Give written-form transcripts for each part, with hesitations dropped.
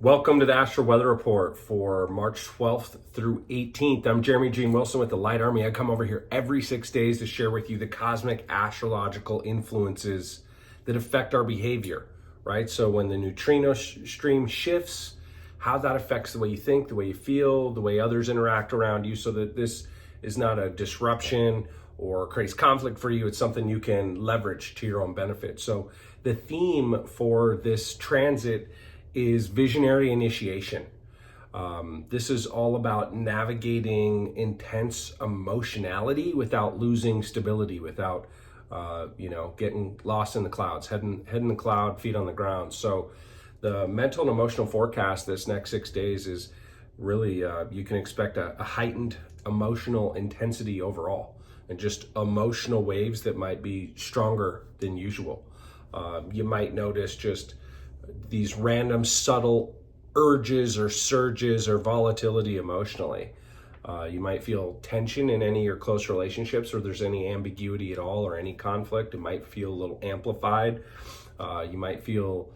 Welcome to the Astral Weather Report for March 12th through 18th. I'm Jeremy Gene Wilson with the Light Army. I come over here every 6 days to share with you the cosmic astrological influences that affect our behavior, right? So when the neutrino stream shifts, how that affects the way you think, the way you feel, the way others interact around you, so that this is not a disruption or creates conflict for you. It's something you can leverage to your own benefit. So the theme for this transit is visionary initiation. This is all about navigating intense emotionality without losing stability, without getting lost in the clouds, head in the cloud, feet on the ground. So the mental and emotional forecast this next 6 days is really, you can expect a heightened emotional intensity overall, and just emotional waves that might be stronger than usual. You might notice just these random subtle urges or surges or volatility emotionally. You might feel tension in any of your close relationships, or there's any ambiguity at all or any conflict. It might feel a little amplified. You might feel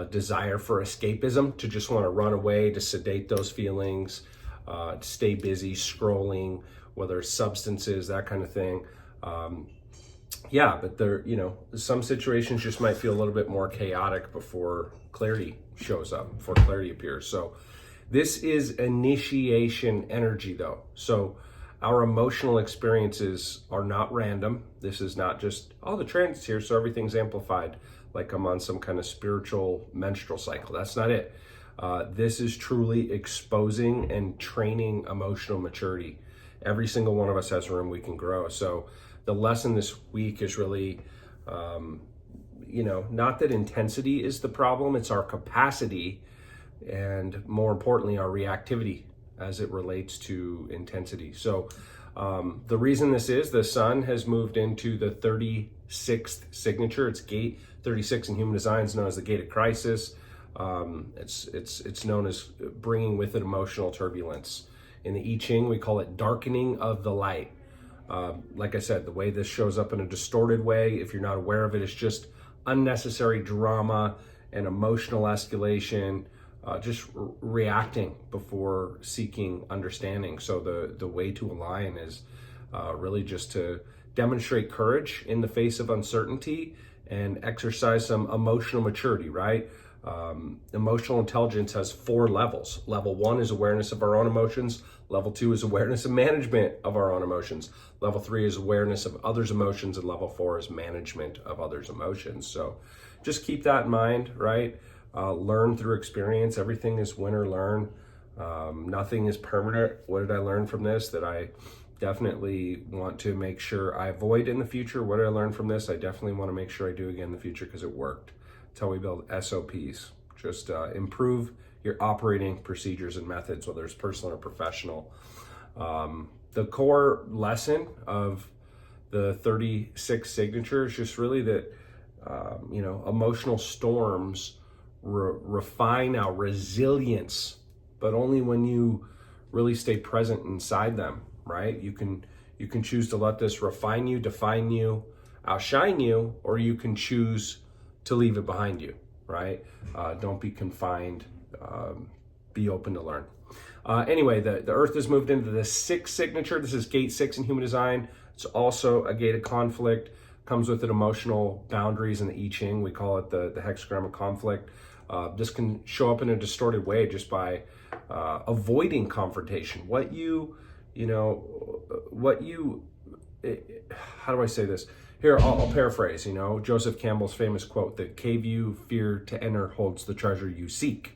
desire for escapism, to just want to run away, to sedate those feelings, to stay busy scrolling, whether it's substances, that kind of thing. But there, some situations just might feel a little bit more chaotic before clarity shows up, before clarity appears. So this is initiation energy though. So our emotional experiences are not random. This is not just, oh, the transit's here, so everything's amplified, like I'm on some kind of spiritual menstrual cycle. That's not it. This is truly exposing and training emotional maturity. Every single one of us has room we can grow. So the lesson this week is really, not that intensity is the problem, it's our capacity, and more importantly, our reactivity as it relates to intensity. So the reason this is, the sun has moved into the 36th signature. It's gate 36 in human design. It's known as the gate of crisis. It's known as bringing with it emotional turbulence. In the I Ching, we call it darkening of the light. Like I said, the way this shows up in a distorted way, if you're not aware of it, it's just unnecessary drama and emotional escalation, just reacting before seeking understanding. So the way to align is really just to demonstrate courage in the face of uncertainty and exercise some emotional maturity, right? Emotional intelligence has 4 levels. Level 1 is awareness of our own emotions. Level 2 is awareness of management of our own emotions. Level 3 is awareness of others' emotions, and level 4 is management of others' emotions. So just keep that in mind, right? Learn through experience. Everything is win or learn. Nothing is permanent. What did I learn from this that I definitely want to make sure I avoid in the future? What did I learn from this? I definitely want to make sure I do again in the future, because it worked. That's how we build SOPs. Just improve your operating procedures and methods, whether it's personal or professional. The core lesson of the 36 signature is just really that, emotional storms refine our resilience, but only when you really stay present inside them, right? You can choose to let this refine you, define you, outshine you, or you can choose to leave it behind you, right? Don't be confined. Be open to learn. Anyway, the Earth has moved into the 6th signature. This is gate 6 in human design. It's also a gate of conflict. Comes with it emotional boundaries in the I Ching. We call it the hexagram of conflict. This can show up in a distorted way just by avoiding confrontation. How do I say this? Here, I'll paraphrase, Joseph Campbell's famous quote: "The cave you fear to enter holds the treasure you seek."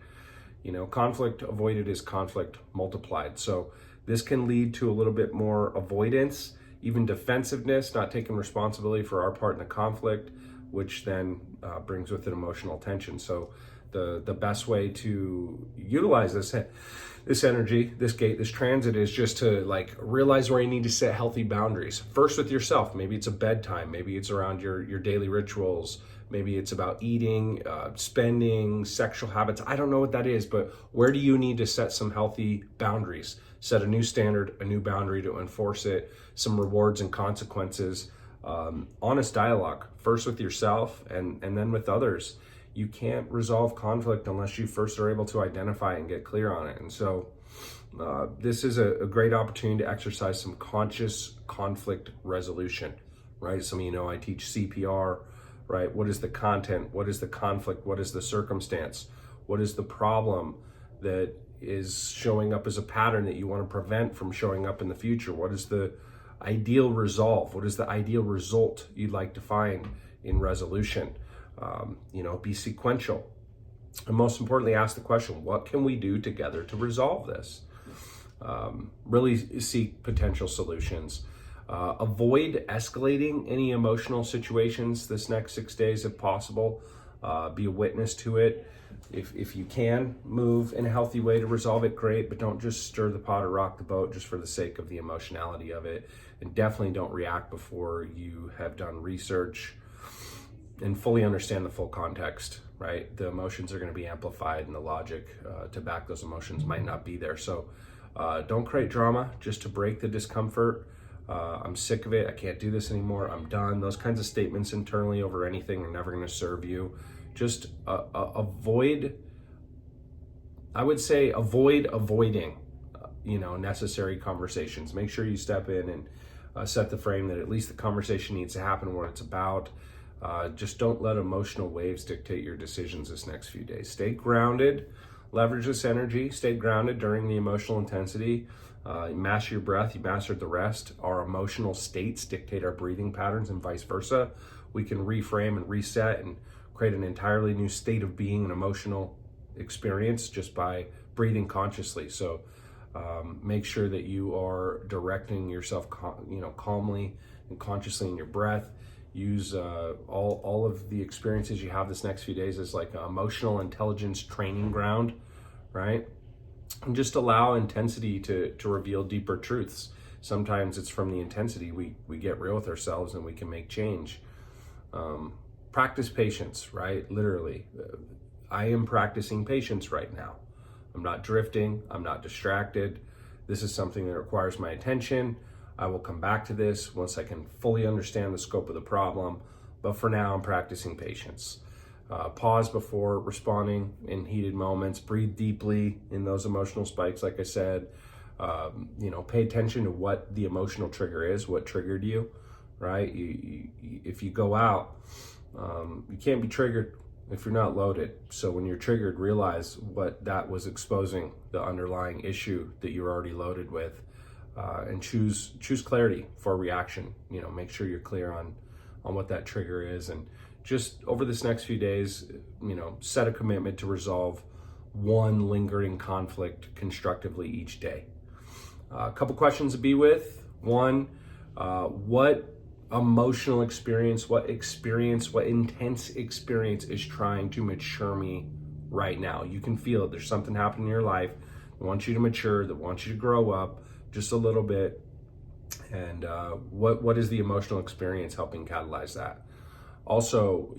Conflict avoided is conflict multiplied. So this can lead to a little bit more avoidance, even defensiveness, not taking responsibility for our part in the conflict, which then brings with it emotional tension. So the best way to utilize this energy, this gate, this transit, is just to realize where you need to set healthy boundaries. First with yourself. Maybe it's a bedtime. Maybe it's around your daily rituals. Maybe it's about eating, spending, sexual habits. I don't know what that is, but where do you need to set some healthy boundaries? Set a new standard, a new boundary to enforce it, some rewards and consequences. Honest dialogue, first with yourself and then with others. you can't resolve conflict unless you first are able to identify and get clear on it. And so this is a great opportunity to exercise some conscious conflict resolution, right? Some of you know I teach CPR, right? What is the content? What is the conflict? What is the circumstance? What is the problem that is showing up as a pattern that you want to prevent from showing up in the future? What is the ideal resolve? What is the ideal result you'd like to find in resolution? Be sequential. And most importantly, ask the question, what can we do together to resolve this? Really seek potential solutions. Avoid escalating any emotional situations this next 6 days if possible. Be a witness to it. If you can move in a healthy way to resolve it, great, but don't just stir the pot or rock the boat just for the sake of the emotionality of it. And definitely don't react before you have done research and fully understand the full context, right? The emotions are going to be amplified and the logic to back those emotions might not be there. So don't create drama just to break the discomfort. I'm sick of it. I can't do this anymore. I'm done. Those kinds of statements internally over anything are never going to serve you. Just avoid, I would say, avoiding, necessary conversations. Make sure you step in and set the frame that at least the conversation needs to happen, what it's about. Just don't let emotional waves dictate your decisions this next few days. Stay grounded, leverage this energy, stay grounded during the emotional intensity. You master your breath, you mastered the rest. Our emotional states dictate our breathing patterns and vice versa. We can reframe and reset and create an entirely new state of being and emotional experience just by breathing consciously. So make sure that you are directing yourself calmly and consciously in your breath. Use all of the experiences you have this next few days as like an emotional intelligence training ground, right? And just allow intensity to reveal deeper truths. Sometimes it's from the intensity we get real with ourselves and we can make change. Practice patience, right? Literally. I am practicing patience right now. I'm not drifting. I'm not distracted. This is something that requires my attention. I will come back to this once I can fully understand the scope of the problem. But for now, I'm practicing patience. Pause before responding in heated moments. Breathe deeply in those emotional spikes, like I said. Pay attention to what the emotional trigger is, what triggered you, right? If you go out, you can't be triggered if you're not loaded. So when you're triggered, realize what that was exposing, the underlying issue that you're already loaded with, and choose clarity for reaction. Make sure you're clear on what that trigger is, and just over this next few days, set a commitment to resolve one lingering conflict constructively each day. A couple questions to be with. One, what emotional experience, what intense experience is trying to mature me right now? You can feel it. There's something happening in your life that wants you to mature, that wants you to grow up just a little bit. And what is the emotional experience helping catalyze that? Also,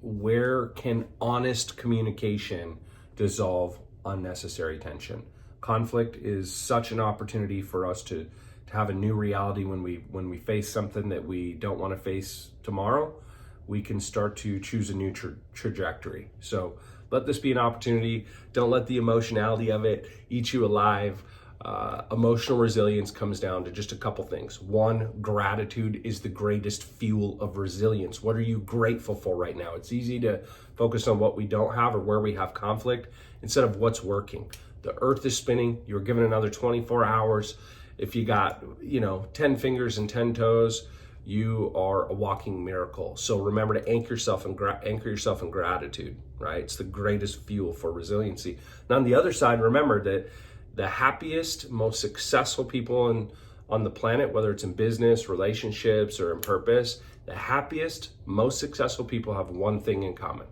where can honest communication dissolve unnecessary tension? Conflict is such an opportunity for us to have a new reality when we face something that we don't want to face tomorrow. We can start to choose a new trajectory. So let this be an opportunity. Don't let the emotionality of it eat you alive. Emotional resilience comes down to just a couple things. One, gratitude is the greatest fuel of resilience. What are you grateful for right now? It's easy to focus on what we don't have or where we have conflict instead of what's working. The earth is spinning. You're given another 24 hours. If you got, 10 fingers and 10 toes, you are a walking miracle. So remember to anchor yourself in gratitude, right? It's the greatest fuel for resiliency. And on the other side, remember that the happiest, most successful people on the planet, whether it's in business, relationships, or in purpose, the happiest, most successful people have one thing in common.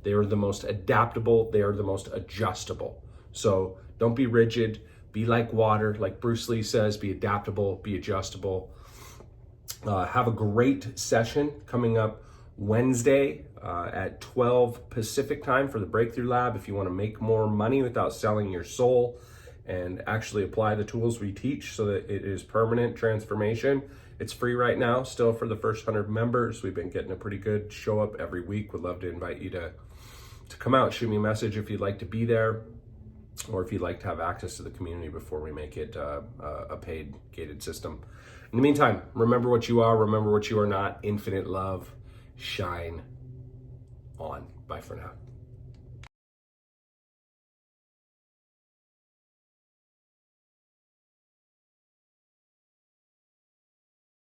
They are the most adaptable. They are the most adjustable. So don't be rigid. Be like water, like Bruce Lee says, be adaptable, be adjustable. Have a great session coming up Wednesday at 12 Pacific time for the Breakthrough Lab. If you want to make more money without selling your soul and actually apply the tools we teach so that it is permanent transformation. It's free right now, still for the first 100 members. We've been getting a pretty good show up every week. Would love to invite you to to come out. Shoot me a message if you'd like to be there, or if you'd like to have access to the community before we make it a paid gated system. In the meantime, remember what you are, remember what you are not. Infinite love, shine on. Bye for now.